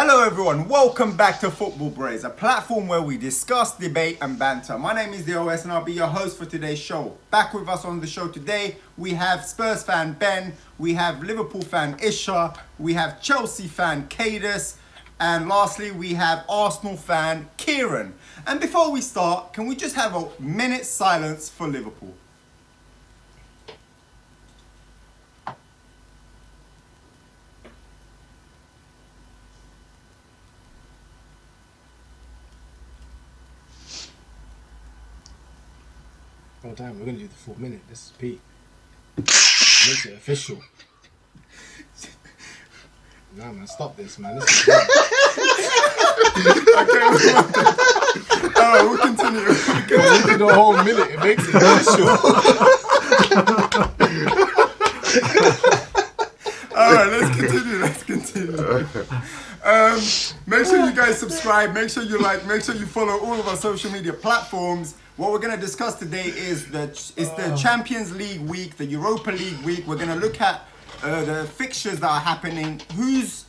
Hello everyone, welcome back to FOOTBALLBREHZ, a platform where we discuss, debate and banter. My name is the OS and I'll be your host for today's show. Back with us on the show today, we have Spurs fan Ben, we have Liverpool fan Isha, we have Chelsea fan Kadus, and lastly we have Arsenal fan Kieran. And before we start, can we just have a minute's silence for Liverpool? Oh damn, we're gonna do the full minute. This is Pete. Makes it official. Nah man, stop this man. This is We'll continue. we do the whole minute, it makes it official. Alright, let's continue. Make sure you guys subscribe, make sure you like, make sure you follow all of our social media platforms. What we're going to discuss today is the Champions League week, the Europa League week. We're going to look at the fixtures that are happening, who's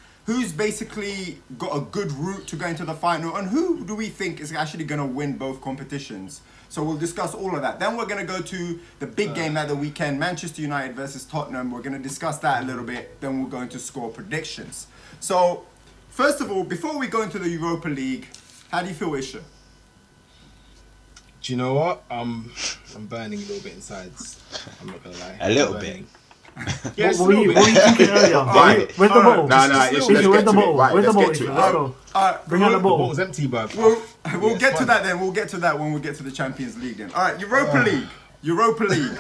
basically got a good route to going to the final, and who do we think is actually going to win both competitions. So we'll discuss all of that. Then we're going to go to the big game at the weekend, Manchester United versus Tottenham. We're going to discuss that a little bit. Then we'll go into score predictions. So first of all, before we go into the Europa League, how do you feel, Isha? Do you know what? I'm burning a little bit inside. I'm not gonna lie. A little bit. Yes, what were you thinking earlier? Where's the bottle? Where's the bottle? Right, Where's the bottle? let's get to it. Let's go. Bring out the The bottle. ball's empty, bro. We'll get to that then. We'll get to that when we get to the Champions League then. All right, Europa League.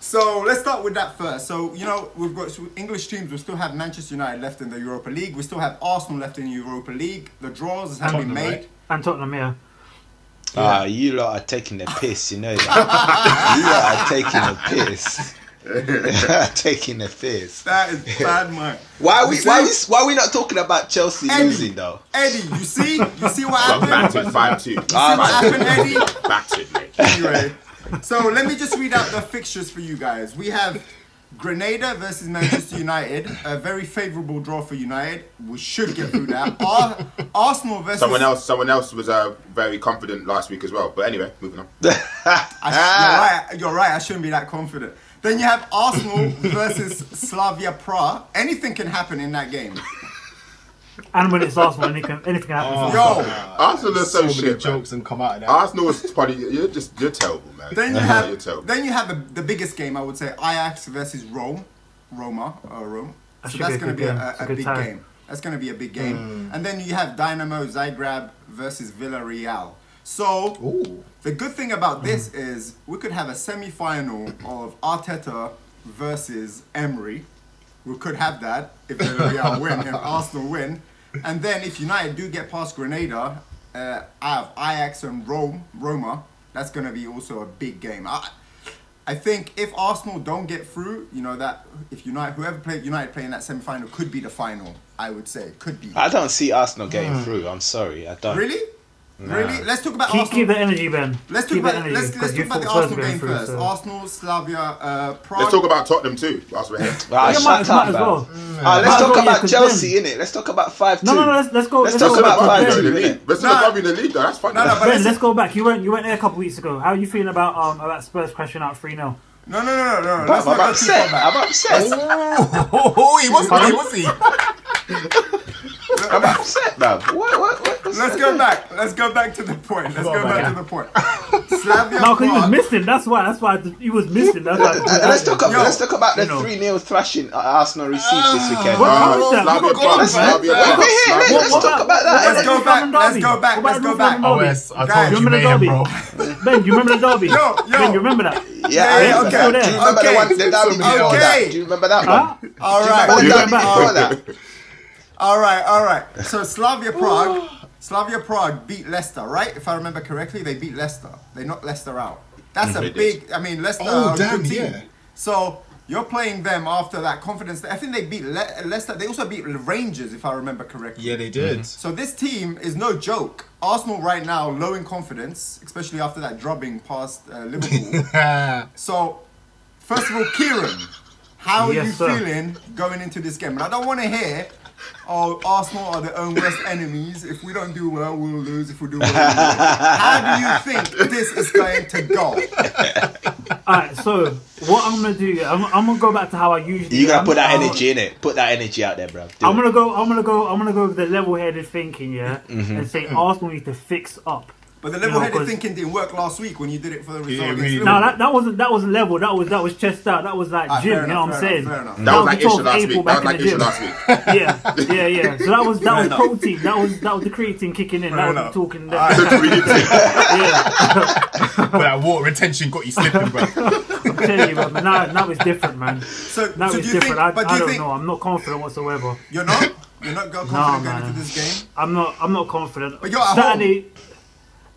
So let's start with that first. So, you know, we've got English teams. We still have Manchester United left in the Europa League. We still have Arsenal left in the Europa League. The draws have been made. Right? And Tottenham, yeah. You lot are taking the piss, you know that. You lot are taking the piss. Taking the piss. That is bad, man. Why are we not talking about Chelsea losing though? Eddie, you see what happened? Battered 5-2. See what happened, Eddie? Battered, mate. Anyway, so let me just read out the fixtures for you guys. We have Grenada versus Manchester United, a very favourable draw for United. We should get through that. Arsenal versus... Someone else was very confident last week as well. But anyway, moving on. You're right, I shouldn't be that confident. Then you have Arsenal versus Slavia Prague. Anything can happen in that game. And when it's Arsenal, anything can happen. Yo, Arsenal are so many shit, jokes man. and come out of that. Arsenal is probably... You're terrible, man. Then you You're terrible. have the biggest game, I would say, Ajax versus Rome. So that's going to be a big game. That's going to be a big game. And then you have Dynamo Zagreb versus Villarreal. So the good thing about this is we could have a semi-final of Arteta versus Emery. We could have that if Villarreal win, if Arsenal win. And then if United do get past Grenada, out of Ajax and Roma, that's going to be also a big game. I think if Arsenal don't get through, you know, that if whoever played United playing that semi-final could be the final, I would say. Could be. I don't see Arsenal getting through. I'm sorry, I don't. Really? Nah. Really? Let's talk about Arsenal. Keep the energy, Ben. Let's talk about the Arsenal game first. Arsenal, Slavia, Prague. Let's talk about Tottenham too. Whilst we're here. Shut up, as well. let's talk about Chelsea, innit? Let's talk about 5-2. No, let's go. Let's talk about 5-2, innit? Let's talk about the league, though. That's fine. No, but Ben, let's go back. You went there a couple weeks ago. How are you feeling about Spurs crashing out 3-0? No. I'm Let's not go too far back. I'm upset. He was. I'm upset, man. What? Let's go back. Let's go back to the point. Slavia No, because he was Prague. missing. That's why he was missing. That's why. Let's talk about the 3-0 thrashing Arsenal received this weekend. Slavia Prague. Let's talk about that. Let's go back. OS, I Guys, told you, remember the mayhem, derby? bro. Ben, do you remember the derby? Yo. Ben, you remember that? Yeah, okay. Do you remember the one? The derby before that? Okay. Do you remember that one? All Do you remember the derby before that? All right. So Slavia Prague beat Leicester, right? If I remember correctly, they beat Leicester. They knocked Leicester out. That's a big. I mean, Leicester are a good team. Yeah. So you're playing them after that confidence. I think they beat Leicester. They also beat Rangers, if I remember correctly. Yeah, they did. So this team is no joke. Arsenal right now low in confidence, especially after that drubbing past Liverpool. So first of all, Kieran, how are you feeling going into this game? And I don't want to hear oh, Arsenal are their own worst enemies. If we don't do well, we'll lose. If we do well, we'll lose. How do you think this is going to go? Alright, so what I'm gonna do, I'm gonna go back to how I usually. You gotta put that energy in it. Put that energy out there, bro. I'm gonna go with the level-headed thinking, yeah, and say Arsenal need to fix up. But the level-headed thinking didn't work last week when you did it for the result. really against No, Liverpool. that wasn't level. That was chest out. That was like gym. You know what I'm saying? Fair enough. That was like the 12th Isha last April week. back That was like in the Isha gym. last week. Yeah. So that was enough. protein. That was the creatine kicking in. Fair That was enough. talking. But that water retention got you slipping, bro. I'm telling you, man. Now it's different, man. So Now do it's you different. think? But do I you don't think know. I'm not confident whatsoever. you're not? You're not confident going man. into this game? I'm not confident. But you're at Saturday,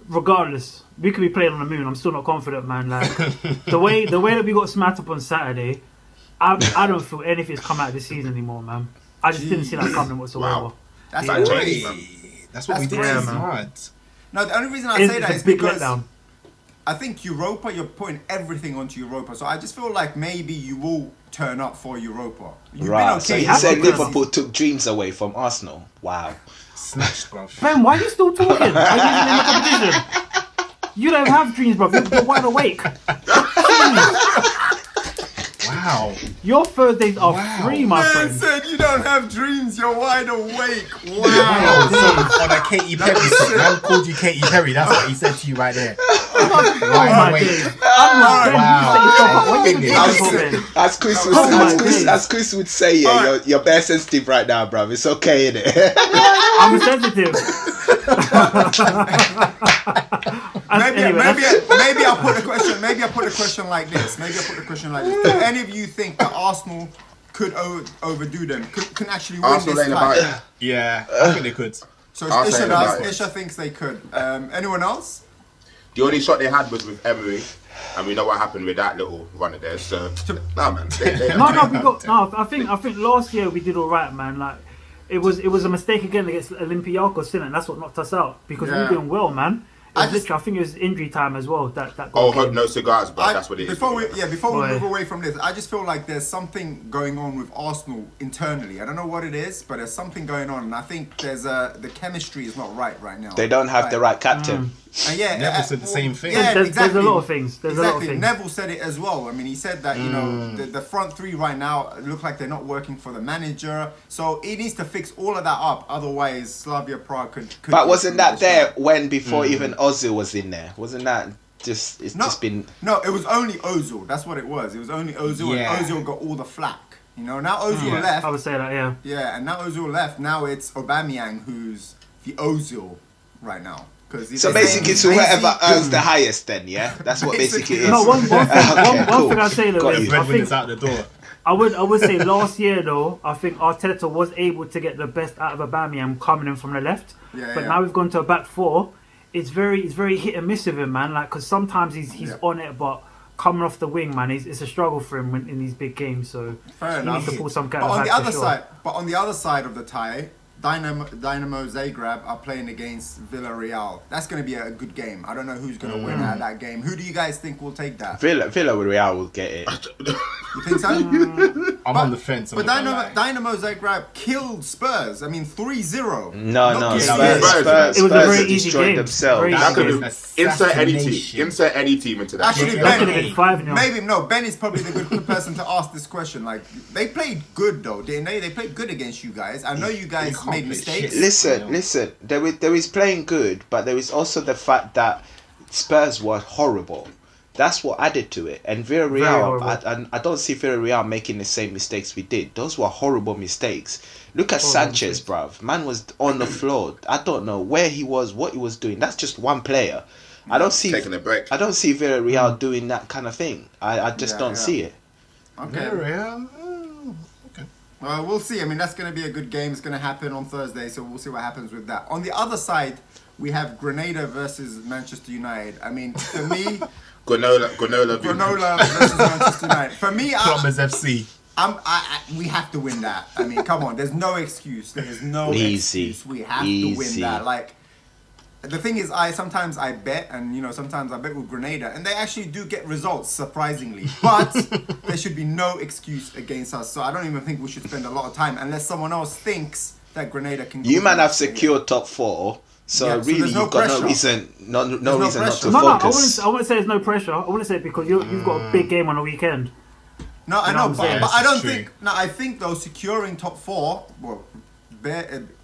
regardless, we could be playing on the moon. I'm still not confident, man. Like the way that we got smacked up on Saturday, I don't feel anything's come out of this season anymore, man. I just didn't see that coming whatsoever. Wow. That's Yeah. crazy. That's what we That's did. crazy. Mad. No, the only reason I say that It's is a big because letdown. I think Europa, you're putting everything onto Europa. So I just feel like maybe you will turn up for Europa. You've Right. been So okay. you have said to turn Liverpool took dreams away from Arsenal. Wow. Snatched, bro. Ben, why are you still talking? Are you even in the competition? You don't have dreams, bro. You're wide awake. Wow. Your Thursdays are Wow. free, my Man friend. said you don't have dreams, you're wide awake. Wow. Wow. So, on a Katy Perry song, man called you Katy Perry. That's what he said to you right there. Oh Wide my awake. days. I'm like, Ben, Wow. you set yourself up. What are you Goodness. talking about, Ben? As Chris would, Oh my as Chris would say, yeah, Alright. you're bare sensitive right now, bruv. It's okay, innit? I'm sensitive. Maybe I'll put a question. Maybe I'll put a question like this. Do any of you think that Arsenal could overdo them? Can actually win Arsenal this ain't about title? it. Yeah, I think they could. So I'll Isha say does. about it. Isha thinks they could. Anyone else? The only shot they had was with Emery, and we know what happened with that little run of theirs. So, nah, man. I think last year we did all right, man. Like it was a mistake again against Olympiacos, didn't it? And that's what knocked us out because we were doing well, man. I think it was injury time as well. That Oh, goal hope no cigars, bro. That's what it is. Before we Boy. move away from this, I just feel like there's something going on with Arsenal internally. I don't know what it is, but there's something going on, and I think the chemistry is not right now. They don't have the right captain. And yeah, Neville said the same thing. Yeah, There's exactly. a lot of things. There's a lot of Exactly. things. Neville said it as well. I mean, he said that you know the front three right now look like they're not working for the manager. So he needs to fix all of that up. Otherwise, Slavia Prague could But wasn't that there when before even Ozil was in there? Wasn't that just? It's just been. No, it was only Ozil. That's what it was. It was only Ozil, Yeah. and Ozil got all the flack. You know, now Ozil left. I would say that, yeah. Yeah, and now Ozil left. Now it's Aubameyang who's the Ozil right now. So basically, it's whoever earns the highest, then, yeah. That's what basically it is. No, one thing I say though, Got is you. I Breadwinner's think out the door. I would say last year though, I think Arteta was able to get the best out of Aubameyang coming in from the left. But now we've gone to a back four. It's very hit and miss with him, man. Like, because sometimes he's on it, but coming off the wing, man, it's a struggle for him in these big games. So Fair he enough. needs to pull some kind But of on the back other for sure. side, on the other side of the tie, Dynamo Zagreb are playing against Villarreal. That's going to be a good game. I don't know who's going to win out of that game. Who do you guys think will take that? Villarreal will get it. You think so? I'm on the fence. But Dynamo Zagreb killed Spurs. I mean, 3-0. No. Spurs. It was a very Spurs easy destroyed game. themselves. Very That easy could game. have insert any team into that. Actually, That could have been 5-0. Maybe no. Ben is probably the good person to ask this question. Like, they played good though, didn't they? They played good against you guys. I know you guys can't made play mistakes. shit. Listen. There is playing good, but there is also the fact that Spurs were horrible. That's what added to it. And Villarreal, I don't see Villarreal making the same mistakes we did. Those were horrible mistakes. Look at Sanchez, bruv. Man was on the floor. I don't know where he was, what he was doing. That's just one player. I don't see Taking a break. I don't see Villarreal doing that kind of thing. I just don't see it. Okay. Okay. Well, we'll see. I mean, that's going to be a good game. It's going to happen on Thursday, so we'll see what happens with that. On the other side, we have Grenada versus Manchester United. I mean, for me, Granola versus Manchester United. For me, Plumbers FC. we have to win that. I mean, come on. There's no excuse. There's no Easy. excuse. We have to win that. Like, the thing is, sometimes I bet, and sometimes I bet with Grenada, and they actually do get results, surprisingly. But there should be no excuse against us. So I don't even think we should spend a lot of time, unless someone else thinks that Grenada can. You man have secured top 4. So really, you've got no reason, no reason not to focus. I wouldn't say there's no pressure. I wouldn't say it because you've got a big game on the weekend. No, I know, but I don't think. No, I think though securing top 4,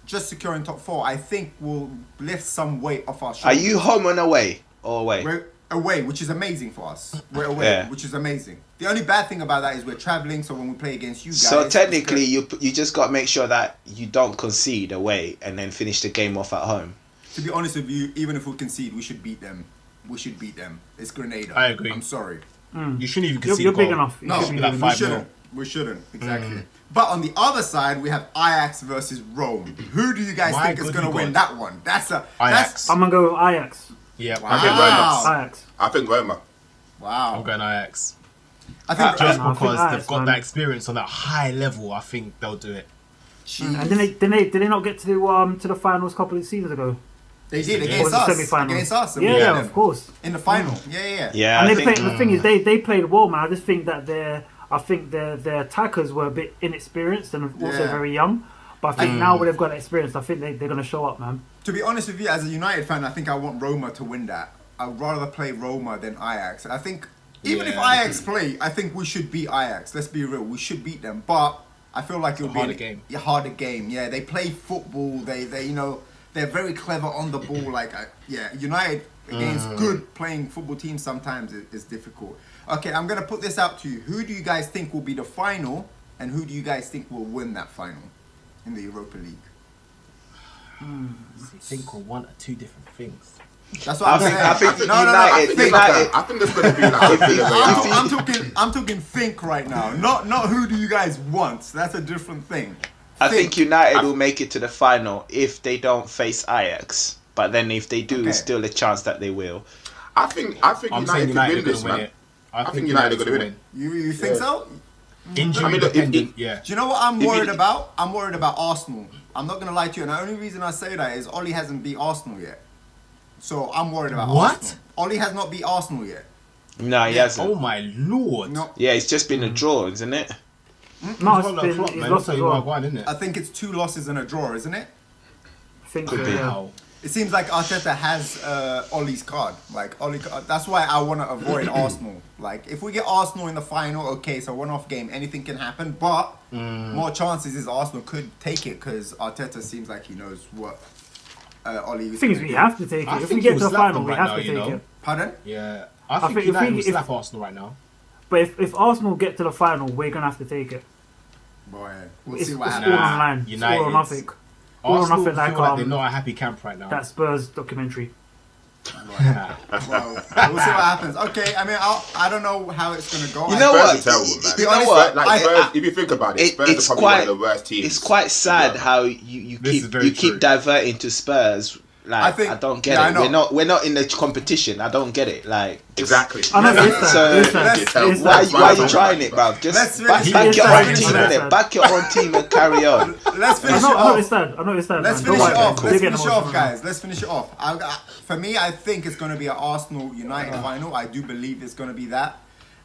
just securing top 4, I think will lift some weight off our shoulders. Are you home and away or away? We're away, which is amazing for us. We're away, which is amazing. The only bad thing about that is we're traveling, so when we play against you guys... So technically, you just got to make sure that you don't concede away and then finish the game off at home. To be honest with you, even if we concede, we should beat them. We should beat them. It's Grenada. I agree. I'm sorry. You shouldn't even concede. You're big enough. No, we shouldn't. Exactly. But on the other side, we have Ajax versus Rome. Who do you guys think is going to win that one? Ajax. I'm going to go with Ajax. Yeah. I think Roma. Ajax. I think Roma. Wow. I'm going Ajax. I think just because Ajax, they've got that experience on that high level, I think they'll do it. Jeez. And did they not get to the finals a couple of seasons ago? They did against us. Yeah, of course. In the final. Yeah. And the thing is, they played well, man. I just think that their attackers were a bit inexperienced and also very young. But I think now when they've got that experience, I think they're going to show up, man. To be honest with you, as a United fan, I think I want Roma to win that. I'd rather play Roma than Ajax. I think even if Ajax play, I think we should beat Ajax. Let's be real, we should beat them. But I feel like it'll be a harder game. Yeah, they play football. They they're very clever on the ball. United against good playing football teams sometimes is difficult. Okay, I'm gonna put this out to you. Who do you guys think will be the final, and who do you guys think will win that final in the Europa League? I think we'll want 2 different things. That's what I'm saying. I think United. I think there's going to be like. I'm talking think right now. Not who do you guys want. That's a different thing. I think United will make it to the final if they don't face Ajax. But then if they do, there's still a chance that they will. I think United can win this, man. I think United are going to win it. You think so? Injury dependent, yeah. Do you know what I'm worried about? I'm worried about Arsenal. I'm not going to lie to you. And the only reason I say that is Oli hasn't beat Arsenal yet. So I'm worried about Arsenal. Oli has not beat Arsenal yet. No, he hasn't. Oh my lord. No. Yeah, it's just been a draw, isn't it? No, it's lost as well. I think it's 2 losses and a draw, isn't it? I think Could be. yeah. It seems like Arteta has Oli's card. That's why I want to avoid Arsenal. Like, if we get Arsenal in the final, okay, so one-off game, anything can happen. But more chances is Arsenal could take it because Arteta seems like he knows what Oli is. The thing is, we have to take it. If we get to the final, we have to take it. Pardon? Yeah, I think United will slap Arsenal right now. But if Arsenal get to the final, we're going to have to take it. Boy, we'll see what happens. happens. All online. United. All or nothing. Arsenal feel like they're not a happy camp right now. That Spurs documentary. Well, we'll see what happens. Okay, I mean, I don't know how it's going to go. You know what? Spurs, if you think about it, Spurs are probably one of the worst teams. It's quite sad how you keep diverting to Spurs. Like, I don't get it. We're not in the competition. I don't get it. Like, exactly. Why are you trying it, bruv? Just back your own team, innit? Back your own team and carry on. Let's finish it off. I know it's sad. Let's finish it off. Let's finish it off, guys. Let's finish it off. For me, I think it's going to be an Arsenal United final. I do believe it's going to be that,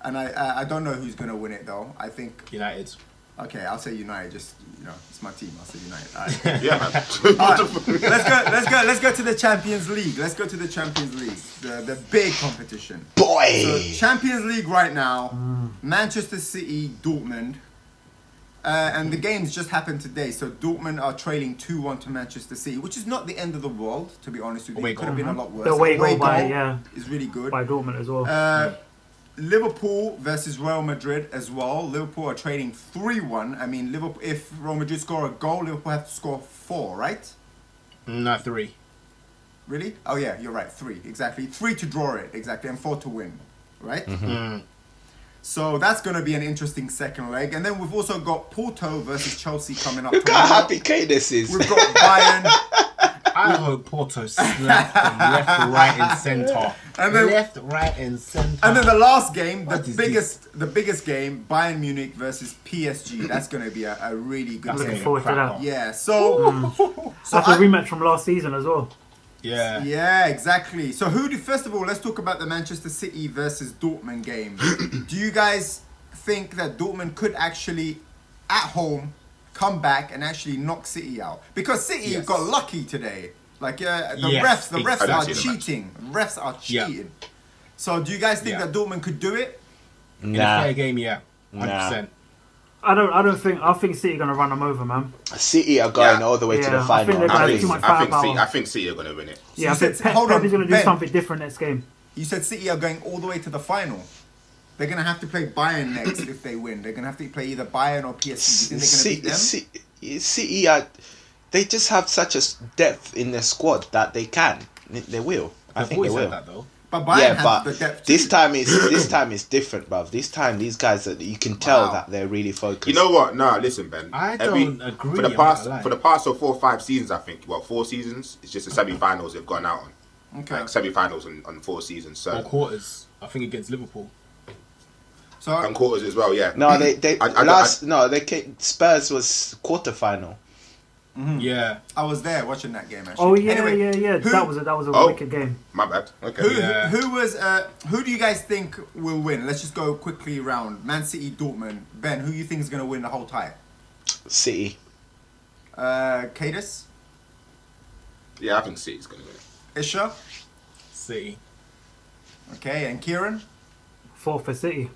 and I don't know who's going to win it though. I think United. Okay, I'll say United. Just it's my team. I'll say United. All right. Yeah, man. Let's go to the Champions League. Let's go to the Champions League, the big competition. Boy. So Champions League right now, Manchester City, Dortmund, and the games just happened today. So Dortmund are trailing 2-1 to Manchester City, which is not the end of the world, to be honest with you. It could have been a lot worse. The away goal is really good by Dortmund as well. Liverpool versus Real Madrid as well. Liverpool are trading 3-1. I mean, Liverpool. If Real Madrid score a goal, Liverpool have to score 4, right? No, 3. Really? Oh yeah, you're right. 3 exactly. 3 to draw it exactly, and 4 to win, right? Mm-hmm. So that's going to be an interesting second leg, and then we've also got Porto versus Chelsea coming up. Look how happy Kadus is. We've got Bayern. I hope Porto slap them left, right, and centre. And then, left, right, and centre. And then the last game, the biggest game, Bayern Munich versus PSG. That's going to be a really good game. Looking forward to that. Yeah. So that's a rematch from last season as well. Yeah. Yeah, exactly. So first of all, let's talk about the Manchester City versus Dortmund game. Do you guys think that Dortmund could actually, at home, come back and actually knock City out? Because City got lucky today. Like the refs are cheating. Refs are cheating. So do you guys think that Dortmund could do it? In a fair game, 100%. I think City are gonna run them over, man. City are going all the way to the final. I think City are gonna win it. Yeah, so I think Pep is gonna do something different next game. You said City are going all the way to the final. They're gonna have to play Bayern next if they win. They're gonna have to play either Bayern or PSG. You think they're gonna beat them? City they just have such a depth in their squad that they will. I think they will. That, though. But Bayern has the depth too. This time is different, bruv. This time these guys you can tell that they're really focused. You know what? No, listen, Ben. I don't agree. For the past 4 or 5 seasons, I think. 4 seasons. It's just the semi-finals they've gone out on. Okay. Like semi-finals on 4 seasons. So. Or quarters. I think against Liverpool. So and quarters as well. Yeah. No, they came. Spurs was quarterfinal. Mm-hmm. Yeah, I was there watching that game. Actually. Oh yeah, anyway, that was a wicked game. My bad. Okay. Who do you guys think will win? Let's just go quickly around. Man City, Dortmund. Ben, who you think is going to win the whole tie? City. Kadus? Yeah, I think City's going to win. Isha? City. Okay, and Kieran? 4 for City.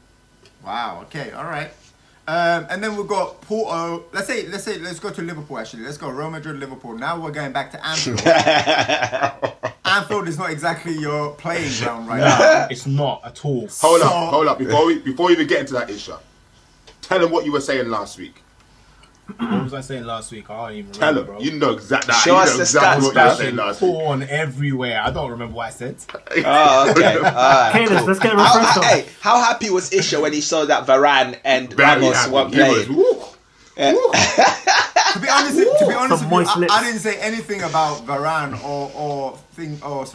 Wow. Okay. All right. And then we've got Porto. Let's go to Liverpool actually. Let's go Real Madrid, Liverpool. Now we're going back to Anfield. Anfield is not exactly your playing ground right now. It's not at all. Hold up. Before we even get into that issue, tell them what you were saying last week. What was I saying last week? I don't even remember. Tell them. Bro. You know exactly. Show us the stats, what you were saying last week. Porn everywhere. I don't remember what I said. Oh, okay. Kadus, let's get a refresher. Hey, how happy was Isha when he saw that Varane and Ramos weren't playing? To be honest with you, I didn't say anything about Varane or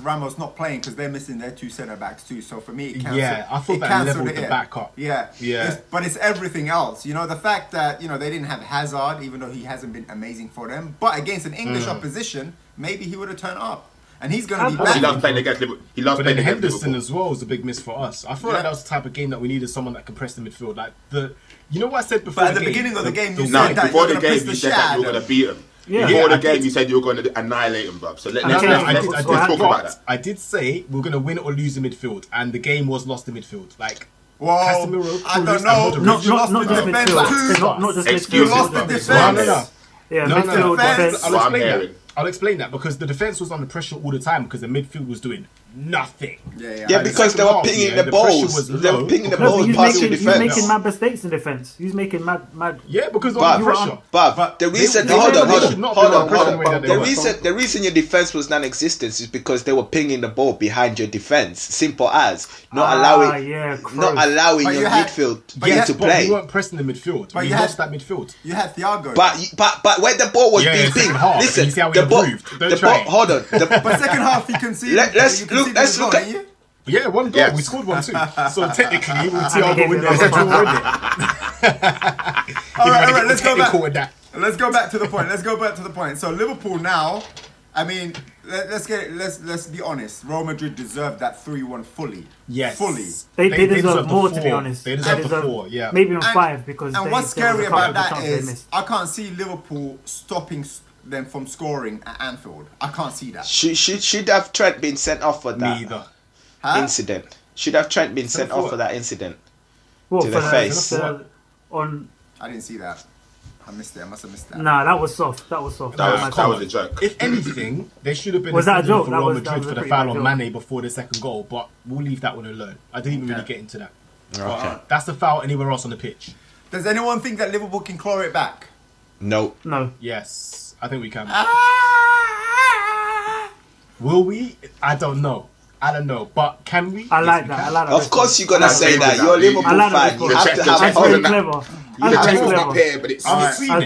Ramos not playing because they're missing their 2 centre backs too. So for me, it cancelled. Yeah, I thought that leveled the back up. Yeah. But it's everything else. You know, the fact that they didn't have Hazard, even though he hasn't been amazing for them. But against an English opposition, maybe he would have turned up. And he's going to be back. He loves playing against Liverpool. But Henderson as well was a big miss for us. I feel like that was the type of game that we needed someone that can press the midfield. Like you know what I said before? But at the beginning of the game, you said that before the game, you said that you were going to beat him. Yeah. Before the game, you said you were going to annihilate him, bruv. So let's talk about that. I did say we were going to win or lose in midfield, and the game was lost in midfield. Like, well, Casemiro, I don't know. Not just midfield. Not just midfield. You lost the defense. No. Yeah, midfield defense. I'll explain that because the defense was under pressure all the time because the midfield was doing nothing. Yeah, because they were pinging the balls. They were pinging the balls past the defense. He was making mad mistakes in defense. He was making mad. Yeah, because of the pressure. But the reason, hold on. The reason your defense was non-existent is because they were pinging the ball behind your defense. Simple as not allowing your midfield to play. We weren't pressing the midfield. We lost that midfield. You had Thiago. But when the ball was being pinged, listen, the ball. Hold on. But second half he conceded. Let's look at. Yeah, 1 goal. We scored 1 too. So technically, we'll Thiago win the draw already. All right. Let's go back to the point. So Liverpool now. I mean, let's be honest. Real Madrid deserved that 3-1 fully. Yes, fully. They deserve more, to be honest. They deserve the 4. Yeah, maybe on 5 because. And what's scary about that is I can't see Liverpool stopping them from scoring at Anfield. I can't see that. Should have Trent been sent off for that incident? Should have Trent been sent off for that incident to the face? I didn't see that. I missed it. I must have missed that. Nah, that was soft. That was a joke. If anything, they should have been. Was that a joke? For Real Madrid for the foul on Mane before the second goal, but we'll leave that one alone. I didn't even really get into that. Okay. That's the foul anywhere else on the pitch. Does anyone think that Liverpool can claw it back? No. Yes. I think we can. Will we? I don't know. But can we? I like that. Of course you're going to say that. You're a Liverpool fan. You have to have That's very clever. That's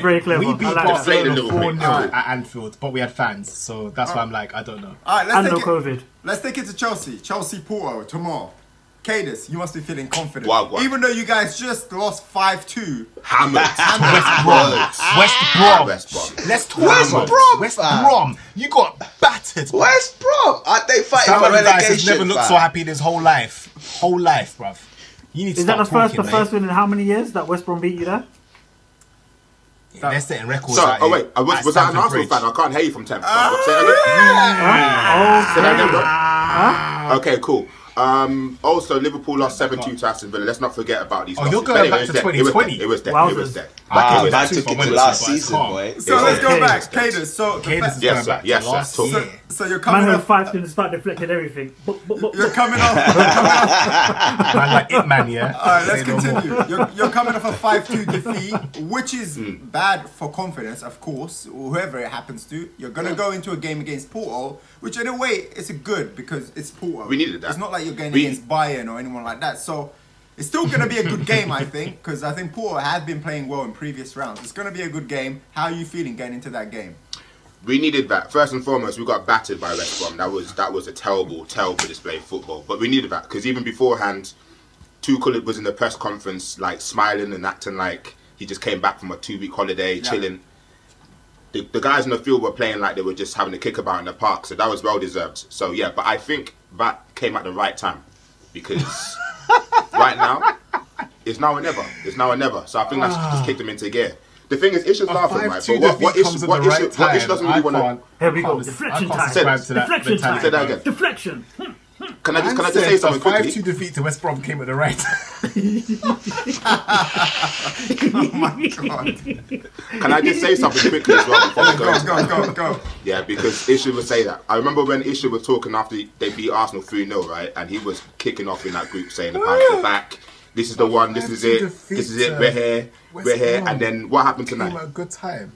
very clever. We beat Barcelona 4-0 at Anfield, but we had fans. So that's why I'm like, I don't know. All right, and no COVID. Let's take it to Chelsea. Chelsea-Porto tomorrow. Kadus, you must be feeling confident. Wow. Even though you guys just lost 5-2. Hammered. West Brom. Let's talk West Brom. You got battered. West Brom. Are they fighting for relegation? Guys has never looked so happy in his whole life. Bruv. You need to Is that the first win in how many years that West Brom beat you there? They're setting records. So, out wait, was that an Arsenal fan? I can't hear you from Temp. Say that again. Okay, cool. Also, Liverpool lost 7-2 to Aston Villa. Let's not forget about these. Oh, you're going back to 2020. It was dead. Wow. It was dead. I took it to last season, boy. So let's go back. Kadus, so Yes, sir. Yes, sir. So you're coming Man, off. 5 to start deflecting everything. You're coming off. Man, like it, man, yeah. Alright, let's continue. You're coming off a 5-2 defeat, which is bad for confidence, of course, whoever it happens to. You're going to go into a game against Porto, which in a way is good because it's Porto. We needed that. It's not like you're going against Bayern or anyone like that. So it's still going to be a good game, I think, because I think Porto have been playing well in previous rounds. It's going to be a good game. How are you feeling going into that game? We needed that. First and foremost, we got battered by West Brom. That was a terrible display of football. But we needed that because even beforehand, Tuchel was in the press conference like smiling and acting like he just came back from a 2-week holiday, chilling. The guys in the field were playing like they were just having a kickabout in the park, so that was well deserved. So yeah, but I think that came at the right time because right now it's now or never. It's now or never. So I think that's just kicked them into gear. The thing is, Isha's laughing, right? But what Isha doesn't really want to. Here we go. Deflection time. Deflection time. Say that again. Deflection. Can I just say something quickly? 5-2 defeat to West Brom came at the right time. Oh my god. Can I just say something quickly as well before we Go. Yeah, because Isha would say that. I remember when Isha was talking after they beat Arsenal 3-0, right? And he was kicking off in that group saying, the back. This is the one. This is it. This is it. We're here. We're here. And then what happened tonight? Came at a good time.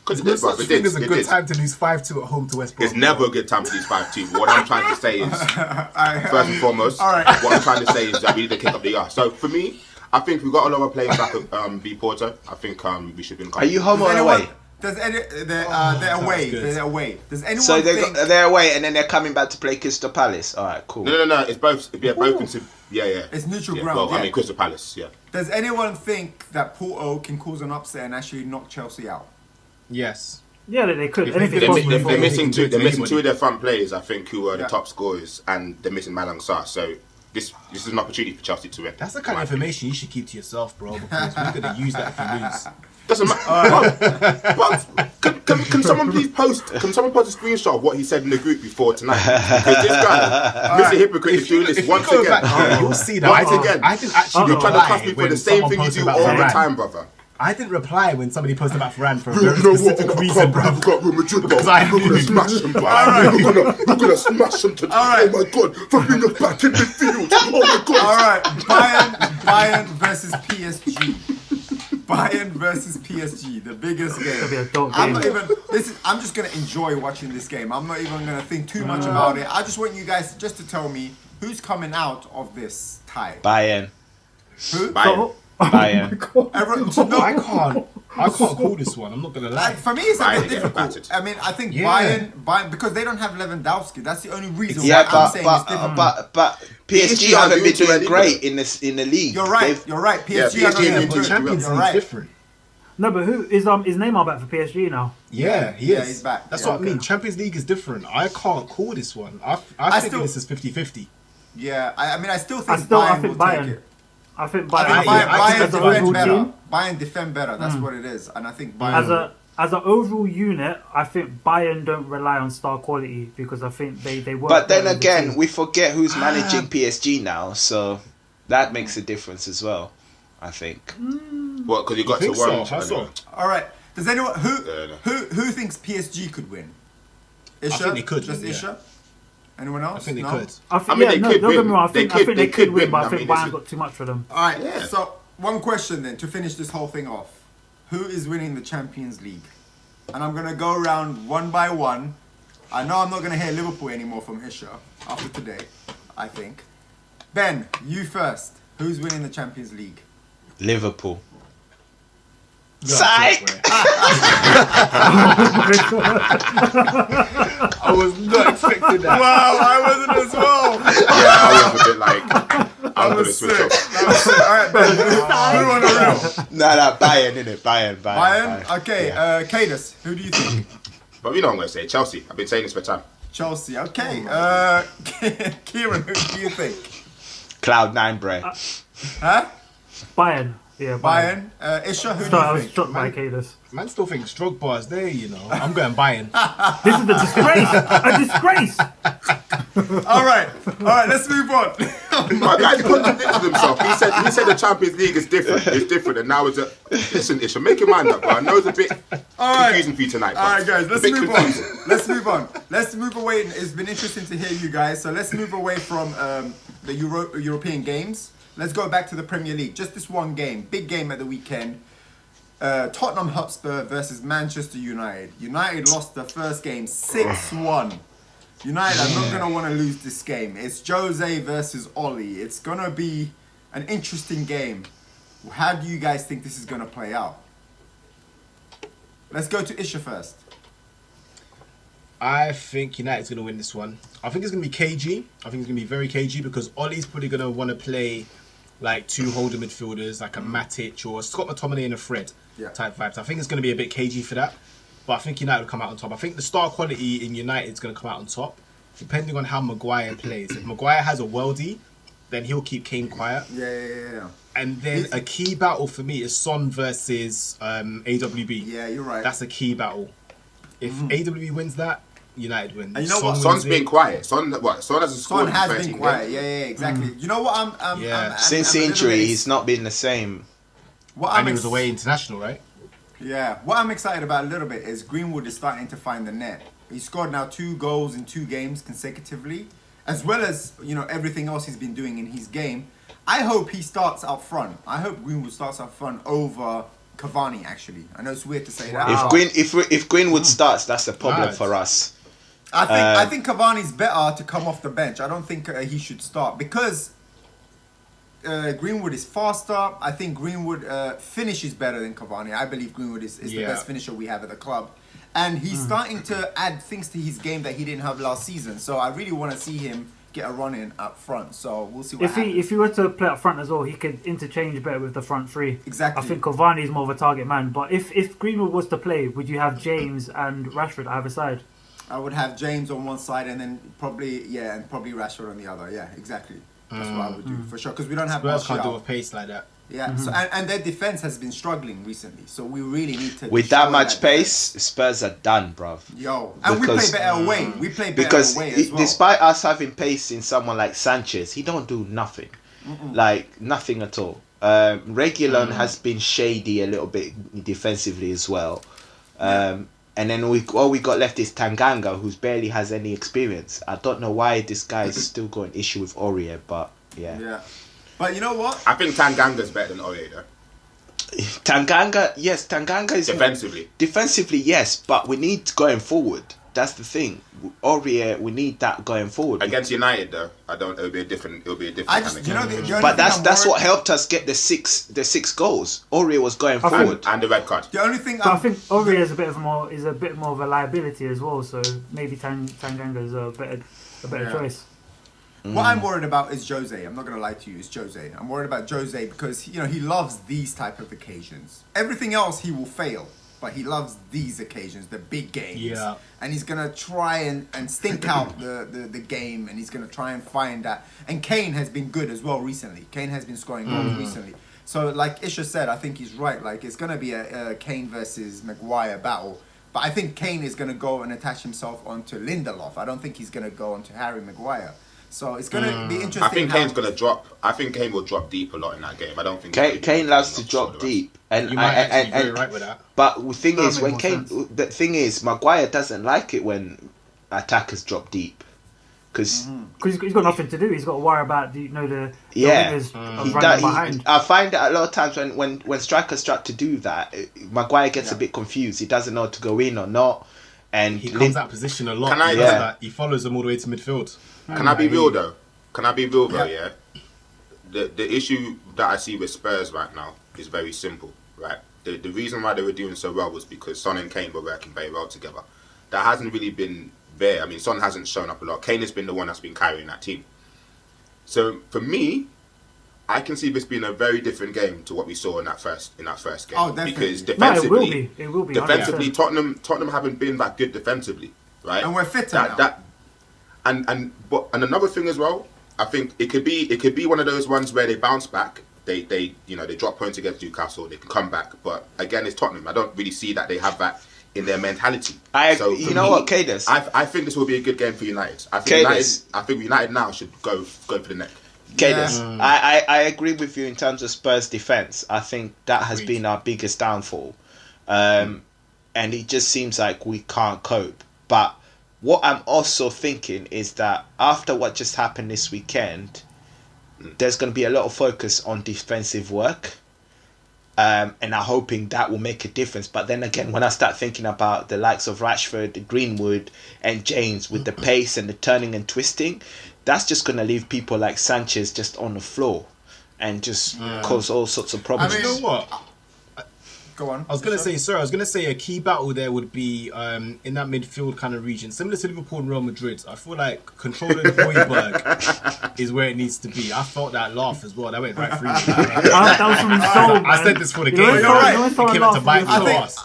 Because it There's did, such bro. a thing as a good time to lose 5-2 at home to West Brom. It's never a good time to lose 5-2. What I'm trying to say is, first and foremost, right. what I'm trying to say is that we need to kick up the arse. So for me, I think we've got a lot of players back at B Porto. I think we should win. Are you home or away? They're away. They're away. Does anyone So think... they're away and then they're coming back to play Crystal Palace. All right, cool. No. It's both. Yeah, both into. Yeah. It's neutral ground. Well, yeah. I mean, Crystal Palace. Yeah. Does anyone think that Porto can cause an upset and actually knock Chelsea out? Yes. Yeah, they could. If they Anything did- possible. They're missing two. They're missing anybody. two of their front players. I think who are the Yeah. top scorers, and they're missing Malang Sarr. So this is an opportunity for Chelsea to win. That's the kind of information you should keep to yourself, bro, because we're going to use that if you lose. Doesn't matter. Can someone please post? Can someone post a screenshot of what he said in the group before tonight? Because this guy, Mr. Hypocrite, is doing this once go again. back, you'll see that. Once again. I didn't actually You're trying to reply trust me for when the same someone thing you posted do about all the Varane. time, brother. I didn't reply when somebody posted about Varane for a You very know what? specific reason, bro. We've got Real Madrid, bro. Because I We're knew. gonna smash them, bro. We're gonna smash them today. right. Oh my god, for being us back in midfield. Oh my god. All right, Bayern versus PSG. Bayern versus PSG, the biggest game. It'll be a dope I'm game. not even. I'm just gonna enjoy watching this game. I'm not even gonna think too much about it. I just want you guys just to tell me who's coming out of this tie. Bayern. Who? Bayern. Bayern. Everyone, no, I can't call this one. I'm not gonna lie. for me, it's a Bayern bit get difficult. battered. I mean, I think Yeah. Bayern, because they don't have Lewandowski. That's the only reason Yeah, why I'm saying it's but difficult. but PSG PSG haven't been doing doing too great in the league. You're right. They've- You're right. Yeah, PSG are not PSG even been good. doing Champions You're League's right. different. No, but who is Neymar back for PSG now? Yeah, he is. Yeah, he's back. That's Yeah, what I mean. Champions League is different. I can't call this one. I think still- this is 50-50. Yeah, I mean, I still think I Bayern think will Bayern. take it. I think I think Bayern. Bayern as an defend overall better. team, Bayern defend better. That's what it is, and I think Bayern. as an overall unit, I think Bayern don't rely on star quality because I think they work. But then well as a again, team. we forget who's managing PSG now, so that makes a difference as well. I think. What? Because you got to think so? one. How so? All right. Does anyone Yeah, no. who thinks PSG could win? Isha? think they could Just win, yeah. Isha? Anyone else? I think they No? could. I think, I mean, yeah, they no, could don't get win. me wrong. I think they could win, but I I think mean, Bayern it's- got too much for them. All right. Yeah. So one question then to finish this whole thing off: who is winning the Champions League? And I'm gonna go around one by one. I know I'm not gonna hear Liverpool anymore from Isha after today. I think. Ben, you first. Who's winning the Champions League? Liverpool. You're Psych! a joke, boy. I was not expecting that. Wow, I wasn't as well. Yeah, I was a bit like, I'm going to switch off. All right, Ben. Who on the real? No, Bayern, innit? Bayern. Bayern? Okay, Kadus, who do you think? But you know what I'm going to say. Chelsea. I've been saying this for time. Chelsea, okay. Kieran, who do you think? Cloud9, Brehz. Huh? Bayern. Yeah, Bayern. Isha, who do I you was think? struck by Kadus. Man still thinks Drogba is there, you know. I'm going Bayern. This is a disgrace. A disgrace. All right, let's move on. My guy's contradicted himself. He said the Champions League is different. It's different, and now it's a. Listen, Isha, make your mind up, bro. I know it's a bit confusing for you tonight. All right, guys, let's move confusing. on. Let's move on. Let's move away. It's been interesting to hear you guys. So let's move away from the European games. Let's go back to the Premier League. Just this one game, big game at the weekend. Tottenham Hotspur versus Manchester United. United lost the first game 6-1. United are not going to want to lose this game. It's Jose versus Oli. It's going to be an interesting game. How do you guys think this is going to play out? Let's go to Isha first. I think United's going to win this one. I think it's going to be cagey. I think it's going to be very cagey because Ollie's probably going to want to play like two holder midfielders, like a Matic or a Scott McTominay and a Fred type vibes. I think it's going to be a bit cagey for that. But I think United will come out on top. I think the star quality in United is going to come out on top, depending on how Maguire plays. If Maguire has a worldie, then he'll keep Kane quiet. Yeah. And then a key battle for me is Son versus AWB. Yeah, you're right. That's a key battle. If AWB wins that, United wins. And you know what? Son's been quiet. Son hasn't scored. Son has been quiet. Yeah, exactly. You know what? I'm Since injury, he's not been the same. And he was away international, right? Yeah. What I'm excited about a little bit is Greenwood is starting to find the net. He scored now 2 goals in 2 games consecutively, as well as everything else he's been doing in his game. I hope he starts up front. I hope Greenwood starts up front over Cavani. Actually, I know it's weird to say that. If Greenwood starts, that's a problem for us. I think Cavani's better to come off the bench. I don't think he should start because Greenwood is faster. I think Greenwood finishes better than Cavani. I believe Greenwood is the best finisher we have at the club. And he's starting to add things to his game that he didn't have last season. So I really want to see him get a run in up front. So we'll see what happens. If he were to play up front as well, he could interchange better with the front three. Exactly. I think Cavani is more of a target man. But if Greenwood was to play, would you have James and Rashford either side? I would have James on one side and then probably Rashford on the other. Yeah, exactly. That's what I would do for sure because we don't have Spurs can't do Martial. a pace like that. Yeah, so, and their defense has been struggling recently, so we really need to. With that much pace, Spurs are done, bruv. And we play better away. We play better away as well. Despite us having pace in someone like Sanchez, he don't do nothing, like nothing at all. Reguilon has been shady a little bit defensively as well, and then all we got left is Tanganga, who barely has any experience. I don't know why this guy is still got an issue with Aurier, but yeah. But you know what? I think Tanganga's better than Aurier, though. Tanganga is defensively. Defensively, yes, but we need going forward. That's the thing. Aurier, we need that going forward. Against United, though, it'll be a different. But that's what helped us get the six goals. Aurier was going forward, and the red card. The only thing I think Aurier is a bit more of a liability as well. So maybe Tanganga is a better choice. What I'm worried about is Jose. I'm not going to lie to you. It's Jose. I'm worried about Jose because, he loves these type of occasions. Everything else he will fail, but he loves these occasions, the big games. Yeah. And he's going to try and stink out the game, and he's going to try and find that. And Kane has been good as well recently. Kane has been scoring goals recently. So like Isha said, I think he's right. Like it's going to be a Kane versus Maguire battle. But I think Kane is going to go and attach himself onto Lindelof. I don't think he's going to go onto Harry Maguire. So it's going to be interesting. I think Kane's going to drop. I think Kane will drop deep a lot in that game. I don't think Kane loves to drop deep, and you might actually be very right with that. But the thing is, Maguire doesn't like it when attackers drop deep, because he's got nothing to do. He's got to worry about the wingers running behind. I find that a lot of times when strikers start to do that, Maguire gets a bit confused. He doesn't know to go in or not, and he comes out of position a lot. He follows them all the way to midfield. Can I be real though? Yeah. The issue that I see with Spurs right now is very simple, right? The reason why they were doing so well was because Son and Kane were working very well together. That hasn't really been there. I mean, Son hasn't shown up a lot. Kane has been the one that's been carrying that team. So for me, I can see this being a very different game to what we saw in that first game. Oh, definitely. Because defensively, it will be. Defensively, Tottenham haven't been that good defensively, right? And we're fitter now. And another thing as well, I think it could be one of those ones where they bounce back, they drop points against Newcastle. They can come back, but again, it's Tottenham. I don't really see that they have that in their mentality. Kadus? I think this will be a good game for United. I think United now should go for the neck. Kadus, I agree with you in terms of Spurs' defense. I think that has been our biggest downfall, and it just seems like we can't cope. But what I'm also thinking is that after what just happened this weekend, there's going to be a lot of focus on defensive work. And I'm hoping that will make a difference. But then again, when I start thinking about the likes of Rashford, Greenwood, and James with the pace and the turning and twisting, that's just going to leave people like Sanchez just on the floor and just cause all sorts of problems. I mean, you know what? Go on. I was going to say a key battle there would be in that midfield kind of region, similar to Liverpool and Real Madrid. I feel like controlling Højbjerg is where it needs to be. I felt that laugh as well. That went right through me. That was from his soul, man. I said this for the game. You're right. It came up to bite me.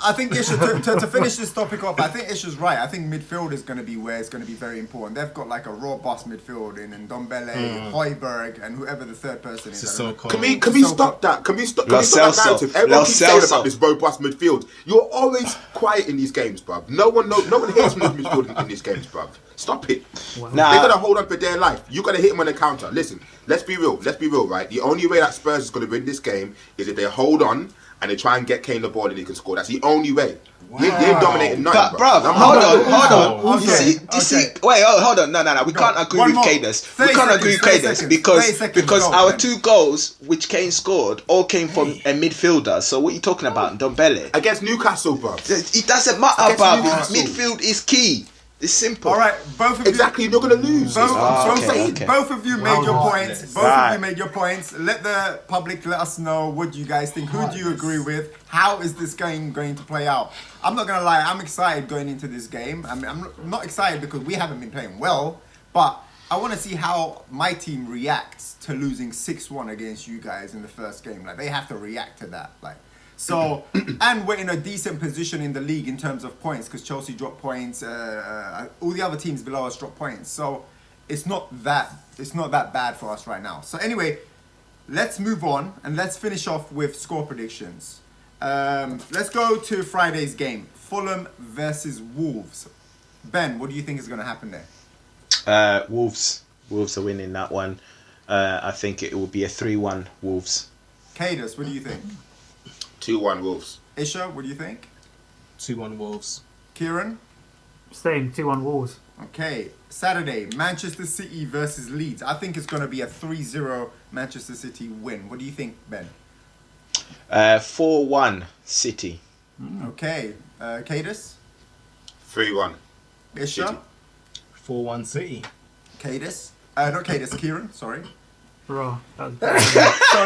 I think Isha, to finish this topic off, I think Isha's right. I think midfield is going to be where it's going to be very important. They've got like a robust midfield in Ndombele, Højbjerg, and whoever the third person is. So can we stop that? Can we stop that narrative? Everyone keeps saying about this robust midfield. You're always quiet in these games, bruv. No one hits from this midfield in these games, bruv. Stop it. Wow. They're gonna hold on for their life. You gotta hit them on the counter. Listen, let's be real, right? The only way that Spurs is gonna win this game is if they hold on and they try and get Kane the ball and he can score. That's the only way. Wow. You ain't dominating nothing, bruv. Hold on. You see, wait, hold on. No. We can't agree with Kadus. We can't agree with Kadus because our 2 goals which Kane scored all came from a midfielder. So what are you talking about, Ndombele? Against Newcastle, bruv. It doesn't matter, bruv. Midfield is key. It's simple. All right, both of you. Exactly, you're going to lose. Both of you made your points. Both of you made your points. Let the public let us know what you guys think. Who do you agree with? How is this game going to play out? I'm not going to lie. I'm excited going into this game. I mean, I'm not excited because we haven't been playing well, but I want to see how my team reacts to losing 6-1 against you guys in the first game. Like, they have to react to that. Like, so, and we're in a decent position in the league in terms of points because Chelsea dropped points. All the other teams below us dropped points. So it's not that bad for us right now. So anyway, let's move on and let's finish off with score predictions. Let's go to Friday's game. Fulham versus Wolves. Ben, what do you think is going to happen there? Wolves. Wolves are winning that one. I think it will be a 3-1 Wolves. Kadus, what do you think? 2-1 Wolves. Isha, what do you think? 2-1 Wolves. Kieran? Same, 2-1 Wolves. Okay, Saturday, Manchester City versus Leeds. I think it's going to be a 3-0 Manchester City win. What do you think, Ben? 4-1 City. Okay, Kadus? 3-1. Isha? 4-1 City. Kadus? Not Kadus, Kieran, sorry. Bro, that was Sorry,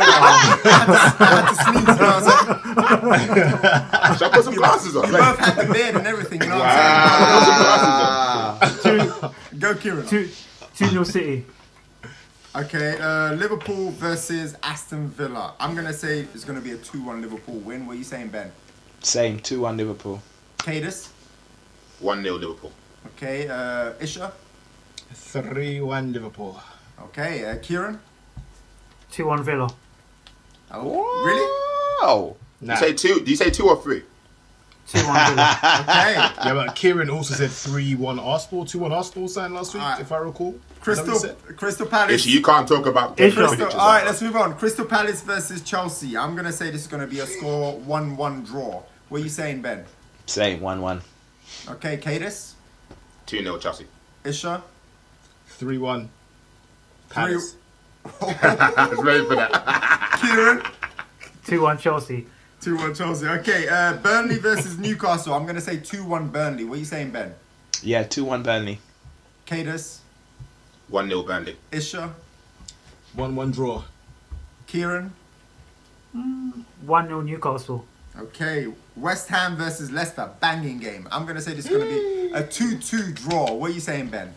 I had to sneeze, you know what I'm saying? Shall I put some glasses on? You both had the beard and everything, you know what I'm saying? Go, Kieran. 2-0 City. Okay, Liverpool versus Aston Villa. I'm going to say it's going to be a 2-1 Liverpool win. What are you saying, Ben? Same, 2-1 Liverpool. Kadus? 1-0 Liverpool. Okay, Isha? 3-1 Liverpool. Okay, Kieran? 2-1 Villa. Oh, really? Oh. Nah. Do you say 2 or 3? 2-1 Villa. Okay. Yeah, but Kieran also said 3-1 Arsenal, 2-1 Arsenal saying last week, if I recall. Crystal Palace. You can't talk about All right, let's move on. Crystal Palace versus Chelsea. I'm going to say this is going to be a score 1-1 draw. What are you saying, Ben? Same, 1-1. Okay, Kadus? 2-0 Chelsea. Isha? 3-1 Palace. I was ready for that. Kieran? 2-1 Chelsea. 2-1 Chelsea. Okay, Burnley versus Newcastle. I'm going to say 2-1 Burnley. What are you saying, Ben? Yeah, 2-1 Burnley. Kadus? 1-0 Burnley. Isha? 1-1 draw. Kieran? 1-0 Newcastle. Okay, West Ham versus Leicester. Banging game. I'm going to say this is going to be a 2-2 draw. What are you saying, Ben?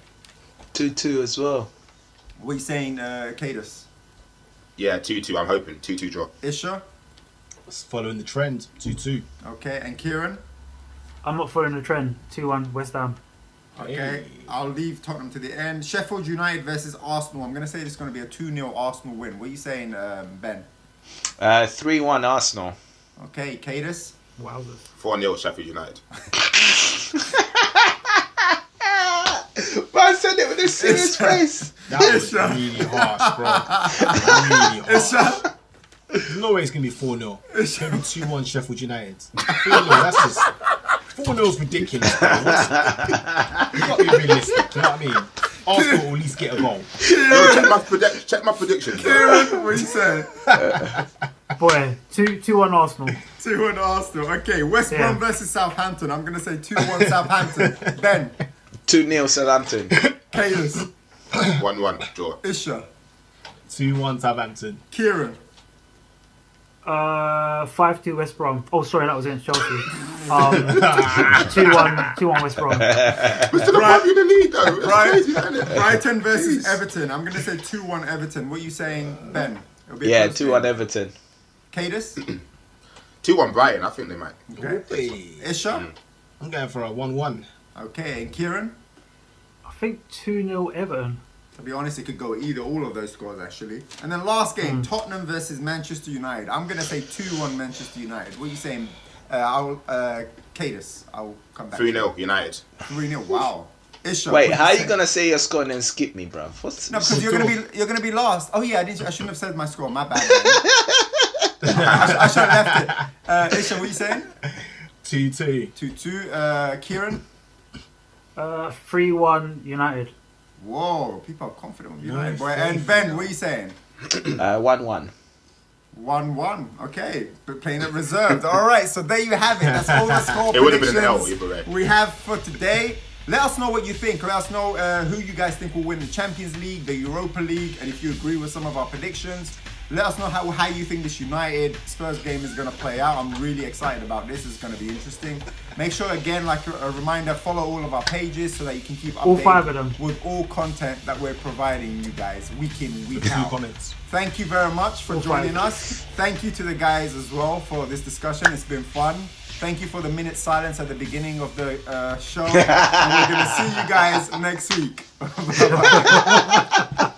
2-2 as well. What are you saying, Kadus? Yeah, 2-2. I'm hoping 2-2 draw. Isha? It's following the trend. 2-2. Okay, and Kieran? I'm not following the trend. 2-1 West Ham. Okay, Hey. I'll leave Tottenham to the end. Sheffield United versus Arsenal. I'm going to say this is going to be a 2-0 Arsenal win. What are you saying, Ben? 3-1 Arsenal. Okay, Kadus. Wowzers. 4-0 Sheffield United. Man said it with a serious face. That was really harsh, bro. Really harsh. There's no way it's going to be 4-0. It's going to be 2-1 Sheffield United. 4-0, that's just... 4-0's ridiculous, bro. You've got to be realistic, you know what I mean? Arsenal will at least get a goal. Check my predictions. Kieran, what you saying? Boy, 2-1 Arsenal. 2-1 Arsenal. Okay, West Brom versus Southampton. I'm going to say 2-1 Southampton. Ben. 2-0 Southampton. Kadus. 1-1 draw. Isha. 2-1 Southampton. Kieran. 5-2 West Brom. Oh, sorry, that was against Chelsea. 2-1 West Brom. We're still above you in the league, though. Brighton versus Everton. I'm going to say 2-1 Everton. What are you saying, Ben? Yeah, 2-1 Everton. Kadus? 2-1 Brighton. I think they might. Okay. Isha? I'm going for a 1-1. Okay, and Kieran? I think 2-0 Everton. To be honest, it could go either, all of those scores actually. And then last game, Tottenham versus Manchester United. I'm going to say 2-1 Manchester United. What are you saying? Kadus, I'll come back. 3-0 United. 3-0, wow. Isha, wait, how are you going to say your score and then skip me, bro? No, because you're gonna be last. Oh yeah, I shouldn't have said my score, my bad. I should have left it. Isha, what are you saying? 2-2. 2-2. Kieran? 3-1 United. Whoa, people are confident with United, boy. And Ben, what are you saying? 1-1. 1-1. Okay, but playing it reserved. All right, so there you have it. That's all the score It would have been an L predictions either way. we have for today. Let us know what you think. Let us know who you guys think will win the Champions League, the Europa League, and if you agree with some of our predictions. Let us know how you think this United Spurs game is going to play out. I'm really excited about this. It's going to be interesting. Make sure, again, like a reminder, follow all of our pages so that you can keep updated all 5 of them with all content that we're providing you guys week in, week out. Comments. Thank you very much for joining us. Thank you to the guys as well for this discussion. It's been fun. Thank you for the minute silence at the beginning of the show. And we're going to see you guys next week. Bye-bye.